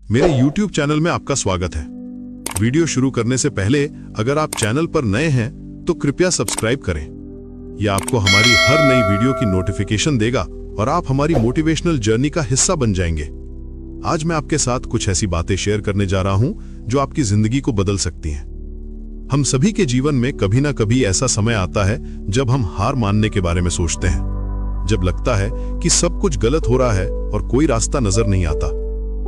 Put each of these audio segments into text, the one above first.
मेरे YouTube channel में आपका स्वागत है। वीडियो शुरू करने से पहले अगर आप चैनल पर नए हैं तो कृपया सब्सक्राइब करें। यह आपको हमारी हर नई वीडियो की नोटिफिकेशन देगा और आप हमारी मोटिवेशनल जर्नी का हिस्सा बन जाएंगे। आज मैं आपके साथ कुछ ऐसी बातें शेयर करने जा रहा हूं जो आपकी जिंदगी को बदल सकती हैं। हम सभी के जीवन में कभी ना कभी ऐसा समय आता है जब हम हार मानने के बारे में सोचते हैं, जब लगता है कि सब कुछ गलत हो रहा है और कोई रास्ता नजर नहीं आता।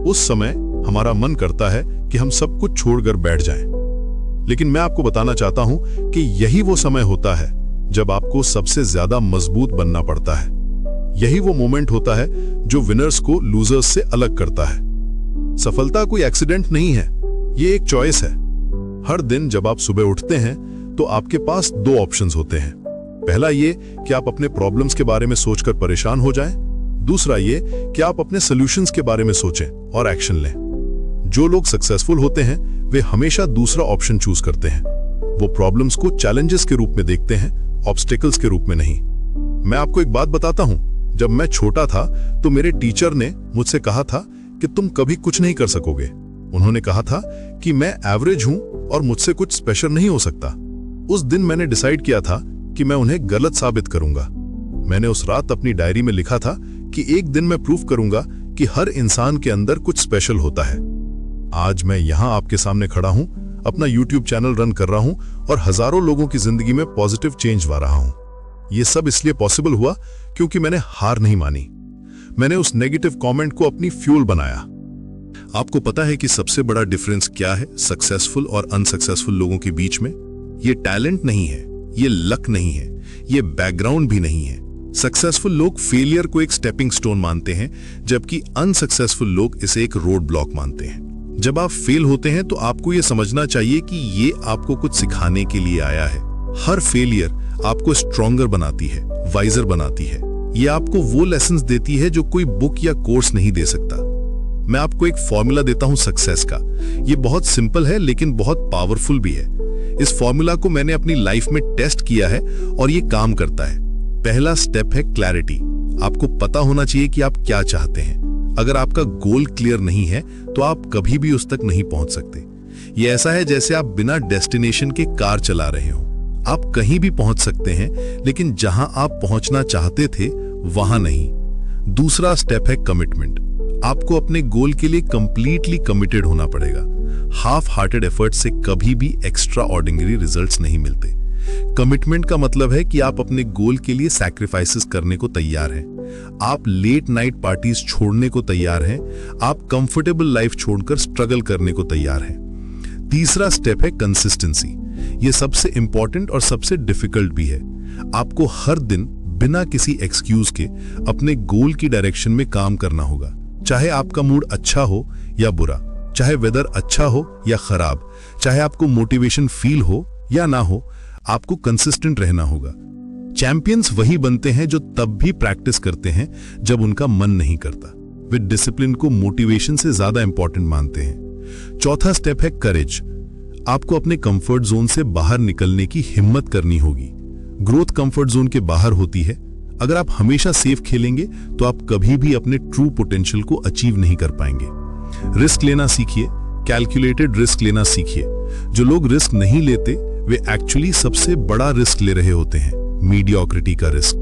उस समय हमारा मन करता है कि हम सब कुछ छोड़कर बैठ जाएं। लेकिन मैं आपको बताना चाहता हूं कि यही वो समय होता है जब आपको सबसे ज्यादा मजबूत बनना पड़ता है। यही वो मोमेंट होता है जो विनर्स को लूजर्स से अलग करता है। सफलता कोई एक्सीडेंट नहीं है, ये एक चॉइस है। हर दिन जब आप सुबह उठते हैं तो आपके पास दो ऑप्शंस होते हैं। पहला ये कि आप अपने प्रॉब्लम्स के बारे में सोचकर परेशान हो जाएं। दूसरा ये कि आप अपने सॉल्यूशंस के बारे में सोचें और एक्शन लें। जो लोग सक्सेसफुल होते हैं वे हमेशा दूसरा ऑप्शन चूज करते हैं। वो प्रॉब्लम्स को चैलेंजेस के रूप में देखते हैं, ऑब्स्टेकल्स के रूप में नहीं। मैं आपको एक बात बताता हूं, जब मैं छोटा था तो मेरे टीचर ने मुझसे कहा था कि तुम कभी कुछ नहीं कर सकोगे। उन्होंने कहा था कि मैं एवरेज हूं और मुझसे कुछ स्पेशल नहीं हो सकता। उस दिन मैंने डिसाइड किया था कि मैं उन्हें गलत साबित करूंगा। मैंने उस रात अपनी डायरी में लिखा था कि एक दिन मैं प्रूव करूंगा कि हर इंसान के अंदर कुछ स्पेशल होता है। आज मैं यहां आपके सामने खड़ा हूं, अपना YouTube चैनल रन कर रहा हूं और हजारों लोगों की जिंदगी में पॉजिटिव चेंज ला रहा हूं। यह सब इसलिए पॉसिबल हुआ क्योंकि मैंने हार नहीं मानी। मैंने उस नेगेटिव कमेंट को अपनी फ्यूल बनाया। आपको पता है कि सबसे बड़ा डिफरेंस क्या है सक्सेसफुल और अनसक्सेसफुल लोगों के बीच में? ये टैलेंट नहीं है, ये लक नहीं है, ये बैकग्राउंड भी नहीं है। सक्सेसफुल लोग फेलियर को एक स्टेपिंग स्टोन मानते हैं, जबकि अनसक्सेसफुल लोग इसे एक रोड ब्लॉक मानते हैं। जब आप फेल होते हैं तो आपको यह समझना चाहिए कि ये आपको कुछ सिखाने के लिए आया है। हर फेलियर आपको स्ट्रॉन्गर बनाती है, वाइजर बनाती है। ये आपको वो लेसन्स देती है जो कोई बुक या कोर्स नहीं दे सकता। मैं आपको एक फॉर्मूला देता हूं सक्सेस का। ये बहुत सिंपल है लेकिन बहुत पावरफुल भी है। इस फॉर्मूला को मैंने अपनी लाइफ में टेस्ट किया है और ये काम करता है। पहला स्टेप है क्लैरिटी। आपको पता होना चाहिए कि आप क्या चाहते हैं। अगर आपका गोल क्लियर नहीं है तो आप कभी भी उस तक नहीं पहुंच सकते। ये ऐसा है जैसे आप बिना डेस्टिनेशन के कार चला रहे हो। आप कहीं भी पहुंच सकते हैं लेकिन जहां आप पहुंचना चाहते थे वहां नहीं। दूसरा स्टेप है कमिटमेंट। आपको अपने गोल के लिए कंप्लीटली कमिटेड होना पड़ेगा। हाफ हार्टेड एफर्ट से कभी भी एक्स्ट्रा ऑर्डिनरी रिजल्ट्स नहीं मिलते। कमिटमेंट का मतलब है कि आप अपने गोल के लिए सैक्रिफाइसेस करने को तैयार हैं। आप लेट नाइट पार्टीज छोड़ने को तैयार हैं। आप कंफर्टेबल लाइफ छोड़कर स्ट्रगल करने को तैयार हैं। तीसरा स्टेप है कंसिस्टेंसी। यह सबसे इंपॉर्टेंट और सबसे डिफिकल्ट भी है। आपको हर दिन बिना किसी एक्सक्यूज के अपने गोल की डायरेक्शन में काम करना होगा। चाहे आपका मूड अच्छा हो या बुरा, चाहे वेदर अच्छा हो या खराब, चाहे आपको मोटिवेशन फील हो या ना हो, आपको कंसिस्टेंट रहना होगा। चैंपियंस वही बनते हैं जो तब भी प्रैक्टिस करते हैं जब उनका मन नहीं करता। वे डिसिप्लिन को मोटिवेशन से ज्यादा इंपॉर्टेंट मानते हैं। चौथा स्टेप है करेज। आपको अपने कंफर्ट जोन से बाहर निकलने की हिम्मत करनी होगी। ग्रोथ कंफर्ट जोन के बाहर होती है। अगर आप हमेशा सेफ खेलेंगे तो आप कभी भी अपने ट्रू पोटेंशियल को अचीव नहीं कर पाएंगे। रिस्क लेना सीखिए, कैलकुलेटेड रिस्क लेना सीखिए। जो लोग रिस्क नहीं लेते वे एक्चुअली सबसे बड़ा रिस्क ले रहे होते हैं, मीडियोक्रिटी का रिस्क।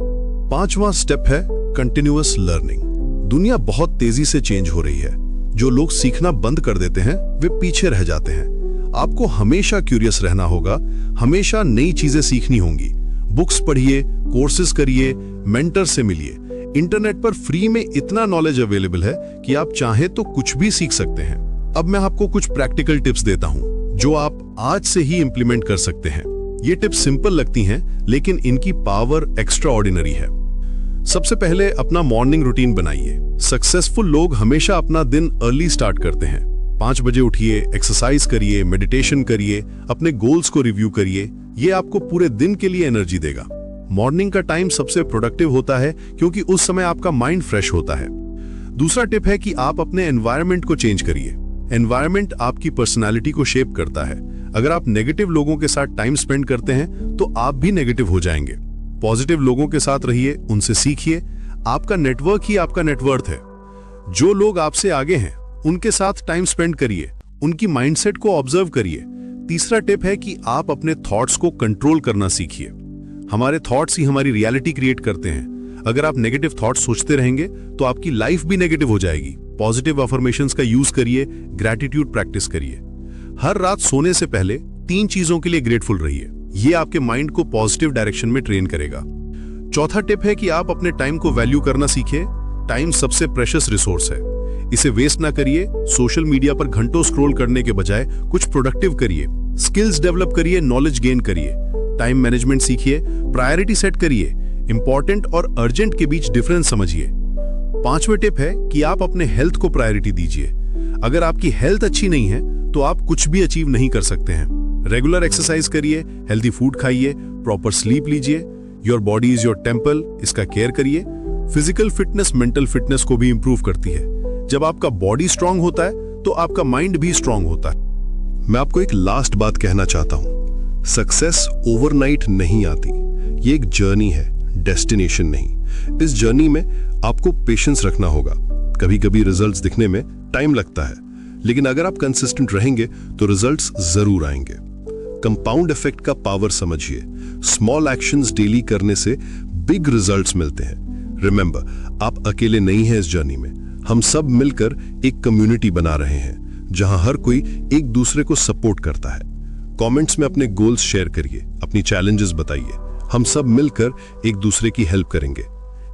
पांचवा स्टेप है कंटिन्यूअस लर्निंग। दुनिया बहुत तेजी से चेंज हो रही है। जो लोग सीखना बंद कर देते हैं वे पीछे रह जाते हैं। आपको हमेशा क्यूरियस रहना होगा, हमेशा नई चीजें सीखनी होंगी। बुक्स पढ़िए, कोर्सेज करिए, मेंटर से मिलिए। इंटरनेट पर फ्री में इतना नॉलेज अवेलेबल है कि आप चाहें तो कुछ भी सीख सकते हैं। अब मैं आपको कुछ प्रैक्टिकल टिप्स देता हूं जो आप आज से ही इंप्लीमेंट कर सकते हैं। ये टिप्स सिंपल लगती हैं लेकिन इनकी पावर एक्स्ट्रा ऑर्डिनरी है। सबसे पहले अपना मॉर्निंग रूटीन बनाइए। सक्सेसफुल लोग हमेशा अपना दिन अर्ली स्टार्ट करते हैं। 5 बजे उठिए, एक्सरसाइज करिए, मेडिटेशन करिए, अपने गोल्स को रिव्यू करिए। ये आपको पूरे दिन के लिए एनर्जी देगा। मॉर्निंग का टाइम सबसे प्रोडक्टिव होता है क्योंकि उस समय आपका माइंड फ्रेश होता है। दूसरा टिप है कि आप अपने एनवायरनमेंट को चेंज करिए। एनवायरनमेंट आपकी पर्सनालिटी को शेप करता है। अगर आप नेगेटिव लोगों के साथ टाइम स्पेंड करते हैं तो आप भी नेगेटिव हो जाएंगे। पॉजिटिव लोगों के साथ रहिए, उनसे सीखिए। आपका नेटवर्क ही आपका नेटवर्थ है। जो लोग आपसे आगे हैं उनके साथ टाइम स्पेंड करिए, उनकी माइंडसेट को ऑब्जर्व करिए। तीसरा टिप है कि आप अपने थॉट्स को कंट्रोल करना सीखिए। हमारे थॉट्स ही हमारी रियलिटी क्रिएट करते हैं। अगर आप नेगेटिव थॉट्स सोचते रहेंगे तो आपकी लाइफ भी नेगेटिव हो जाएगी। पॉजिटिव अफर्मेशंस का यूज करिए, ग्रैटिट्यूड प्रैक्टिस करिए। हर रात सोने से पहले 3 चीजों के लिए ग्रेटफुल रहिए। ये आपके माइंड को पॉजिटिव डायरेक्शन में ट्रेन करेगा। चौथा टिप है कि आप अपने टाइम को वैल्यू करना सीखिए। टाइम सबसे प्रेशियस रिसोर्स है, इसे वेस्ट ना करिए। सोशल मीडिया पर घंटों स्क्रॉल करने के बजाय कुछ प्रोडक्टिव करिए, स्किल्स डेवलप करिए, नॉलेज गेन करिए, टाइम मैनेजमेंट सीखिए, प्रायोरिटी सेट करिए, इंपॉर्टेंट और अर्जेंट के बीच डिफरेंस समझिए। 5वां टिप है कि आप अपने हेल्थ को प्रायोरिटी दीजिए। अगर आपकी हेल्थ अच्छी नहीं है तो आप कुछ भी अचीव नहीं कर सकते हैं। रेगुलर एक्सरसाइज करिए, हेल्दी फूड खाइए, प्रॉपर स्लीप लीजिए। Your body is your temple, इसका केयर करिए। फिजिकल फिटनेस मेंटल फिटनेस को भी इंप्रूव करती है। जब आपका बॉडी स्ट्रांग होता है तो आपका माइंड भी स्ट्रांग होता है। मैं आपको एक लास्ट बात कहना चाहता हूं। सक्सेस ओवरनाइट नहीं आती, ये एक जर्नी है, डेस्टिनेशन नहीं। इस जर्नी में आपको पेशेंस रखना होगा। कभी कभी रिजल्ट्स दिखने में टाइम लगता है, लेकिन अगर आप कंसिस्टेंट रहेंगे तो रिजल्ट्स जरूर आएंगे। कंपाउंड इफेक्ट का पावर समझिए। स्मॉल एक्शंस डेली करने से बिग रिजल्ट्स मिलते हैं। रिमेंबर, आप अकेले नहीं हैं इस जर्नी में। हम सब मिलकर एक कम्युनिटी बना रहे हैं जहां हर कोई एक दूसरे को सपोर्ट करता है। कमेंट्स में अपने गोल्स शेयर करिए, अपनी चैलेंजेस बताइए। हम सब मिलकर एक दूसरे की हेल्प करेंगे।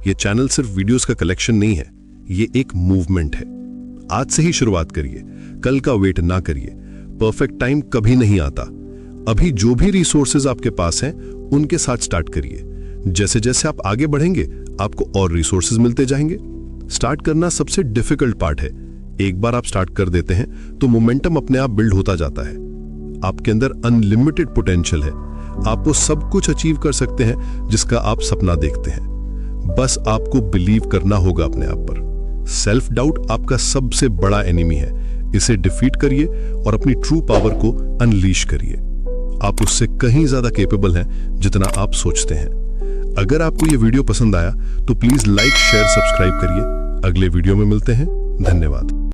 ये चैनल सिर्फ वीडियोस का कलेक्शन नहीं है, ये एक मूवमेंट है। आज से ही शुरुआत करिए, कल का वेट ना करिए। परफेक्ट टाइम कभी नहीं आता। अभी जो भी रिसोर्सेज आपके पास हैं उनके साथ स्टार्ट करिए। जैसे जैसे आप आगे बढ़ेंगे आपको और रिसोर्सेज मिलते जाएंगे। स्टार्ट करना सबसे डिफिकल्ट पार्ट है। एक बार आप स्टार्ट कर देते हैं तो मोमेंटम अपने आप बिल्ड होता जाता है। आपके अंदर अनलिमिटेड पोटेंशियल है। आप वो सब कुछ अचीव कर सकते हैं जिसका आप सपना देखते हैं। बस आपको बिलीव करना होगा अपने आप पर। सेल्फ डाउट आपका सबसे बड़ा एनिमी है। इसे डिफीट करिए और अपनी ट्रू पावर को अनलीश करिए। आप उससे कहीं ज्यादा कैपेबल हैं जितना आप सोचते हैं। अगर आपको यह वीडियो पसंद आया तो प्लीज लाइक शेयर सब्सक्राइब करिए। अगले वीडियो में मिलते हैं। धन्यवाद।